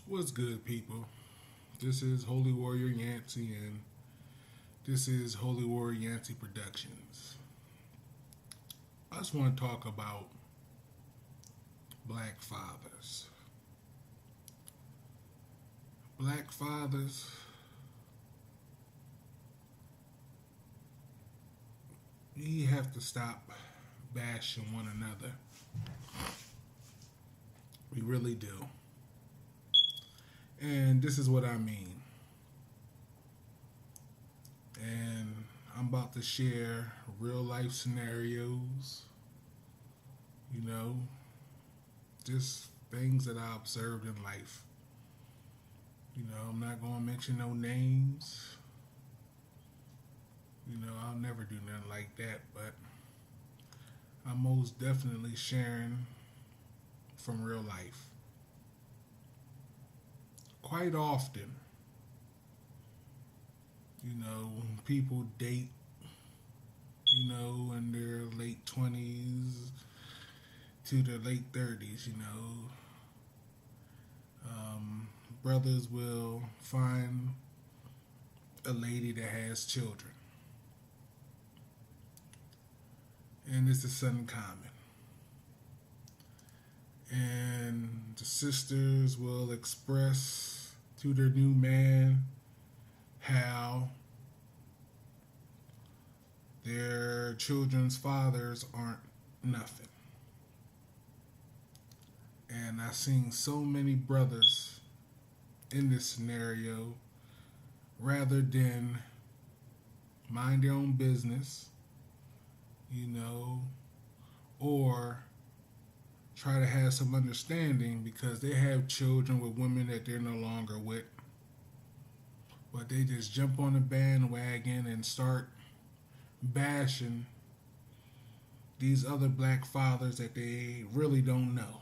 What's good, people? This is Holy Warrior Yancey, and this is Holy Warrior Yancey Productions. I just want to talk about black fathers. Black fathers, we have to stop bashing one another. We really do. And this is what I mean. And I'm about to share real life scenarios, you know, just things that I observed in life. I'm not going to mention no names. I'll never do nothing like that, but I'm most definitely sharing from real life. Quite often, people date, in their late 20s to their late 30s, brothers will find a lady that has children. And this is something common. And the sisters will express to their new man how their children's fathers aren't nothing. And I've seen so many brothers in this scenario, rather than mind their own business, or try to have some understanding because they have children with women that they're no longer with. But they just jump on the bandwagon and start bashing these other black fathers that they really don't know.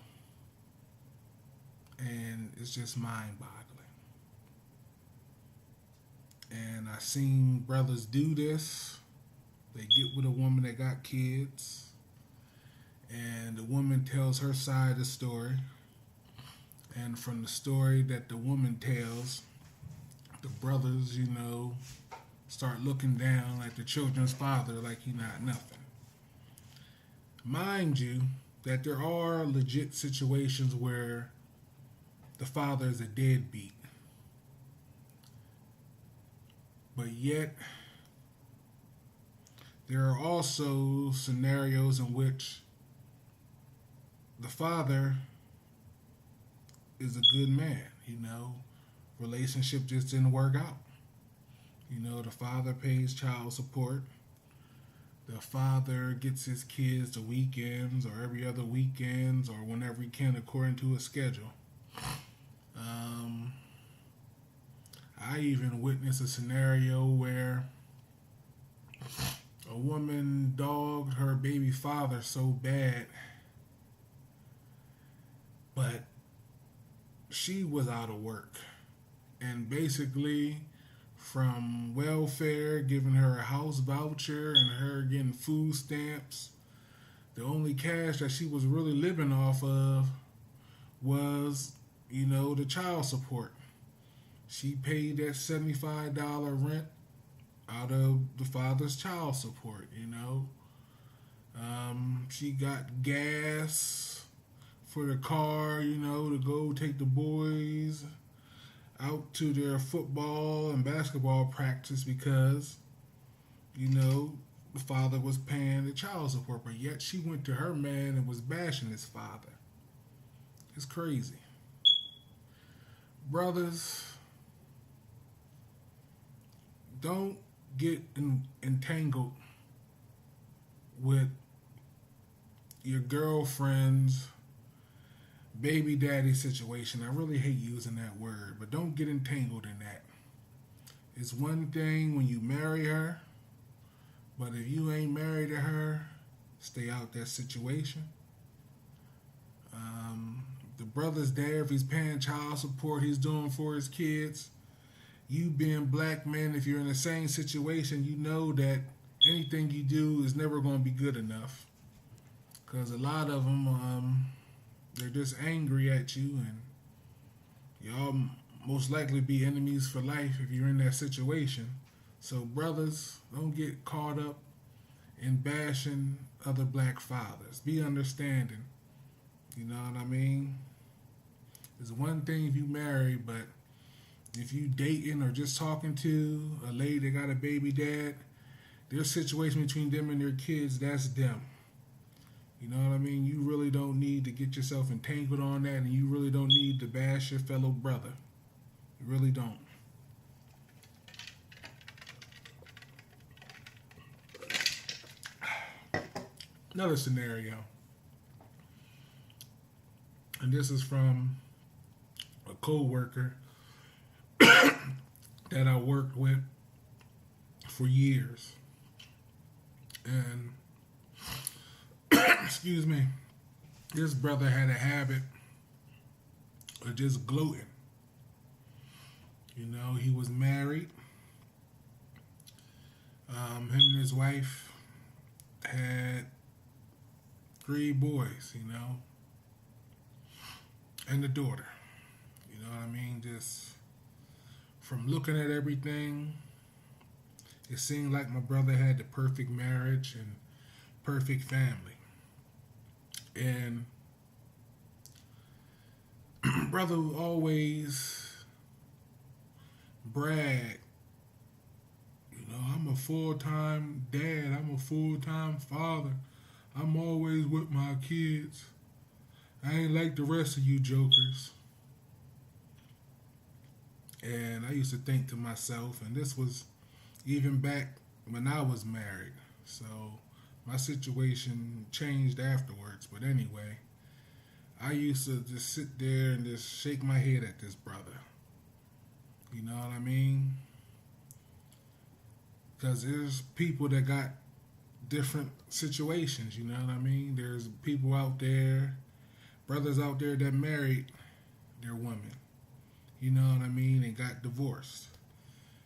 And it's just mind boggling. And I've seen brothers do this. They get with a woman that got kids, and the woman tells her side of the story. And from the story that the woman tells, the brothers, start looking down at the children's father like he not nothing. Mind you, that there are legit situations where the father is a deadbeat. But yet, there are also scenarios in which the father is a good man, relationship just didn't work out. The father pays child support. The father gets his kids the weekends or every other weekends or whenever he can according to his schedule. I even witnessed a scenario where a woman dogged her baby father so bad, but she was out of work. And basically, from welfare, giving her a house voucher and her getting food stamps, the only cash that she was really living off of was, the child support. She paid that $75 rent out of the father's child support, She got gas for the car, to go take the boys out to their football and basketball practice because, the father was paying the child support. But yet she went to her man and was bashing his father. It's crazy. Brothers, don't get entangled with your girlfriend's baby daddy situation. I really hate using that word, but don't get entangled in that. It's one thing when you marry her, but if you ain't married to her, stay out that situation. The brother's there, if he's paying child support, he's doing for his kids. You being black men, if you're in the same situation, you know that anything you do is never going to be good enough. Because a lot of them, they're just angry at you, and Y'all most likely be enemies for life if you're in that situation. So, brothers, don't get caught up in bashing other black fathers. Be understanding. You know what I mean? It's one thing if you marry, but if you dating or just talking to a lady that got a baby dad, their situation between them and their kids, that's them. You know what I mean? You really don't need to get yourself entangled on that, and you really don't need to bash your fellow brother. You really don't. Another scenario, and this is from a co-worker that I worked with for years. And excuse me, this brother had a habit of just gloating. You know, he was married. Him and his wife had 3 boys, you know, and a daughter. You know what I mean? Just from looking at everything, it seemed like my brother had the perfect marriage and perfect family. And brother would always brag, you know, I'm a full-time dad, I'm a full-time father, I'm always with my kids. I ain't like the rest of you jokers. And I used to think to myself, and this was even back when I was married, so my situation changed afterwards. But anyway, I used to just sit there and just shake my head at this brother. You know what I mean? Because there's people that got different situations, you know what I mean? There's people out there, brothers out there that married their women, you know what I mean, and got divorced.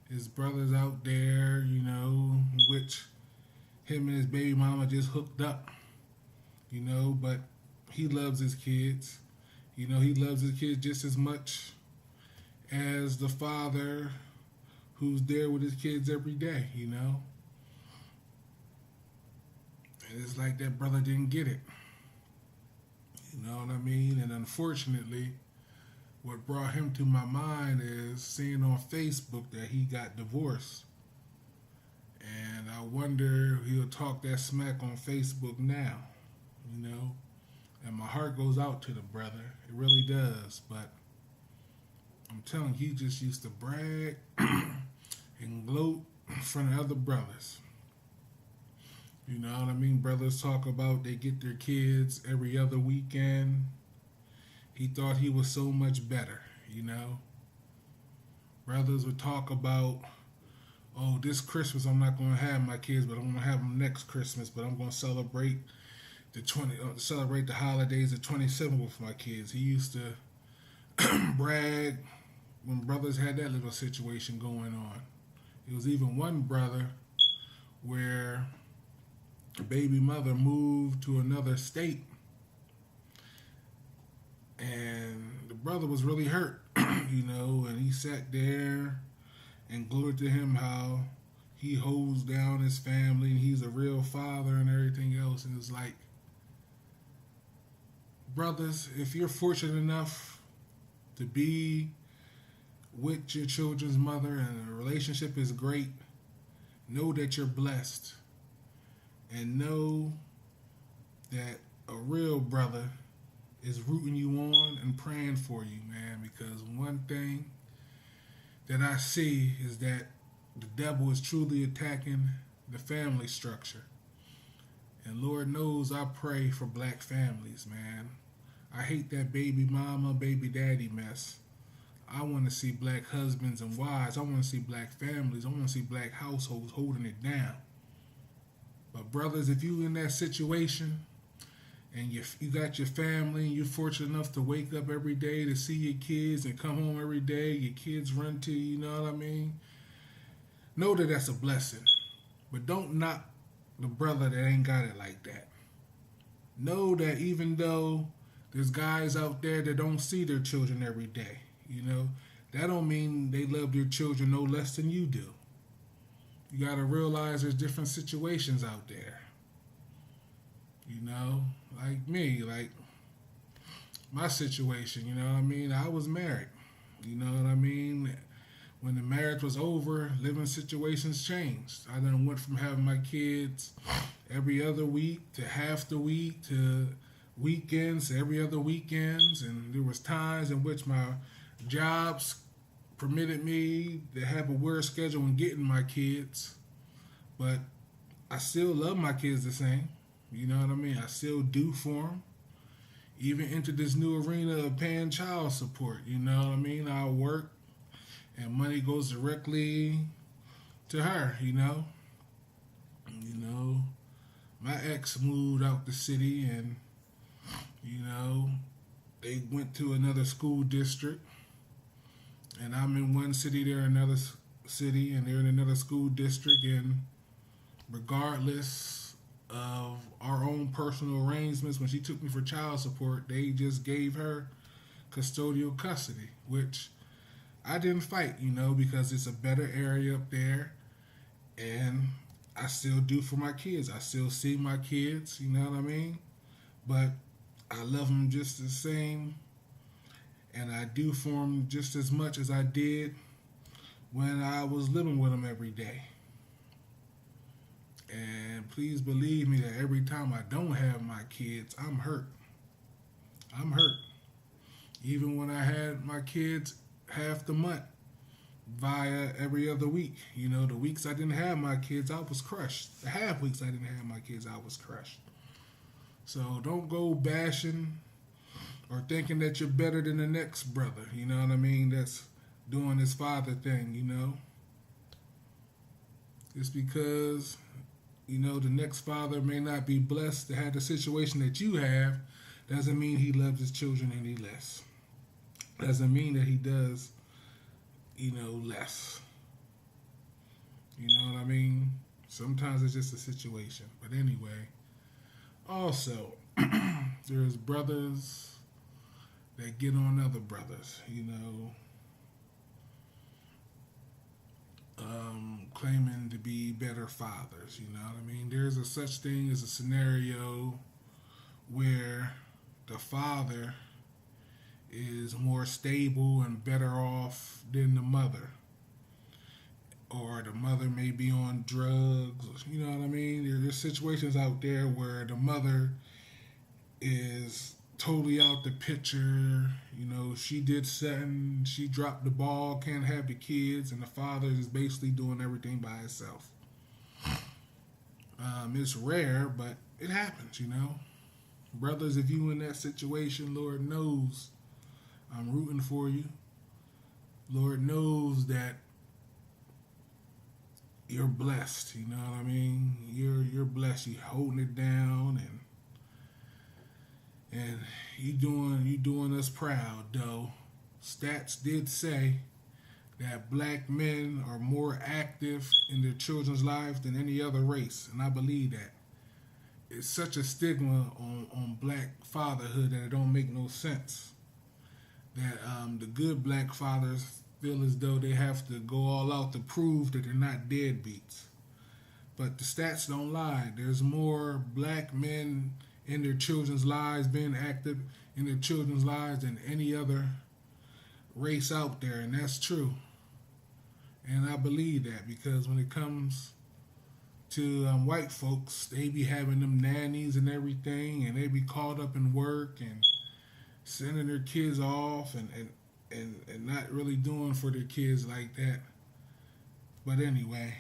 There's brothers out there, you know, which him and his baby mama just hooked up, you know, but he loves his kids. You know, he loves his kids just as much as the father who's there with his kids every day, you know. And it's like that brother didn't get it. You know what I mean? And unfortunately, what brought him to my mind is seeing on Facebook that he got divorced. And I wonder if he'll talk that smack on Facebook now, you know. And my heart goes out to the brother. It really does. But I'm telling you, he just used to brag and gloat in front of other brothers. You know what I mean? Brothers talk about they get their kids every other weekend. He thought he was so much better, you know? Brothers would talk about, oh, this Christmas I'm not going to have my kids, but I'm going to have them next Christmas, but I'm going to celebrate the holidays the 27th with my kids. He used to brag when brothers had that little situation going on. There was even one brother where the baby mother moved to another state, and the brother was really hurt, you know, and he sat there and gloated to him how he holds down his family and he's a real father and everything else. And it's like, brothers, if you're fortunate enough to be with your children's mother and the relationship is great, know that you're blessed. And know that a real brother is rooting you on and praying for you, man. Because one thing that I see is that the devil is truly attacking the family structure. And Lord knows I pray for black families, man. I hate that baby mama, baby daddy mess. I want to see black husbands and wives. I want to see black families. I want to see black households holding it down. But brothers, if you in that situation and you got your family and you're fortunate enough to wake up every day to see your kids and come home every day, your kids run to you, you know what I mean? Know that that's a blessing. But don't knock the brother that ain't got it like that. Know that even though there's guys out there that don't see their children every day, You know, that don't mean they love their children no less than you do. You got to realize there's different situations out there. You know, like me, like my situation, you know what I mean? I was married. You know what I mean? When the marriage was over, living situations changed. I then went from having my kids every other week to half the week to weekends, every other weekends, and there was times in which my jobs permitted me to have a weird schedule in getting my kids, but I still love my kids the same. You know what I mean? I still do for them. Even into this new arena of paying child support. You know what I mean? I work and money goes directly to her. You know, my ex moved out the city, and you know they went to another school district, and I'm in one city, they're in another city, and they're in another school district, and regardless of our own personal arrangements, when she took me for child support, they just gave her custodial custody, which I didn't fight, you know, because it's a better area up there, and I still do for my kids. I still see my kids, you know what I mean? But I love them just the same, and I do for them just as much as I did when I was living with them every day. And please believe me that every time I don't have my kids, I'm hurt. I'm hurt. Even when I had my kids half the month via every other week. You know, the weeks I didn't have my kids, I was crushed. The half weeks I didn't have my kids, I was crushed. So don't go bashing or thinking that you're better than the next brother. You know what I mean? That's doing his father thing, you know? It's because, you know, the next father may not be blessed to have the situation that you have. Doesn't mean he loves his children any less. Doesn't mean that he does, you know, less. You know what I mean? Sometimes it's just a situation. But anyway, also, there's brothers that get on other brothers, you know, claiming to be better fathers, you know what I mean? There's a such thing as a scenario where the father is more stable and better off than the mother. Or the mother may be on drugs, you know what I mean? There's situations out there where the mother is totally out the picture. You know, she did something, she dropped the ball, can't have the kids, and the father is basically doing everything by himself. It's rare, but it happens, you know. Brothers, if you in that situation, Lord knows I'm rooting for you. Lord knows that you're blessed, you know what I mean? You're blessed. You're holding it down, and you doing us proud, though. Stats did say that black men are more active in their children's lives than any other race, and I believe that. It's such a stigma on black fatherhood that it don't make no sense. That the good black fathers feel as though they have to go all out to prove that they're not deadbeats. But the stats don't lie. There's more black men in their children's lives, being active in their children's lives than any other race out there, and that's true. And I believe that because when it comes to white folks, they be having them nannies and everything, and they be caught up in work and sending their kids off and not really doing for their kids like that. But anyway,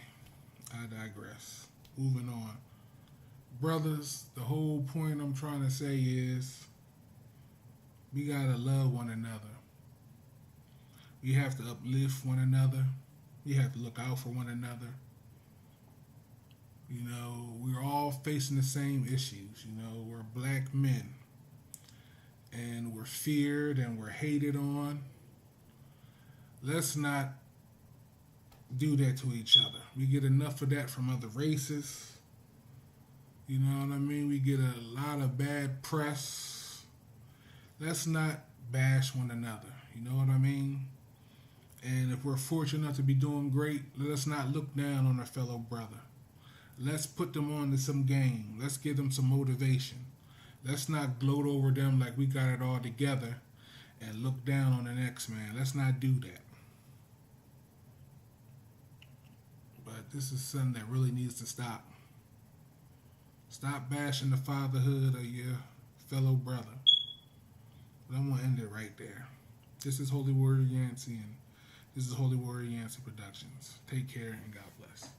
I digress. Moving on. Brothers, the whole point I'm trying to say is we gotta love one another. We have to uplift one another. We have to look out for one another. You know, we're all facing the same issues. You know, we're black men. And we're feared and we're hated on. Let's not do that to each other. We get enough of that from other races. You know what I mean? We get a lot of bad press. Let's not bash one another. You know what I mean? And if we're fortunate enough to be doing great, let us not look down on our fellow brother. Let's put them on to some game. Let's give them some motivation. Let's not gloat over them like we got it all together and look down on the next man. Let's not do that. But this is something that really needs to stop. Stop bashing the fatherhood of your fellow brother. But I'm going to end it right there. This is Holy Warrior Yancey, and this is Holy Warrior Yancey Productions. Take care and God bless.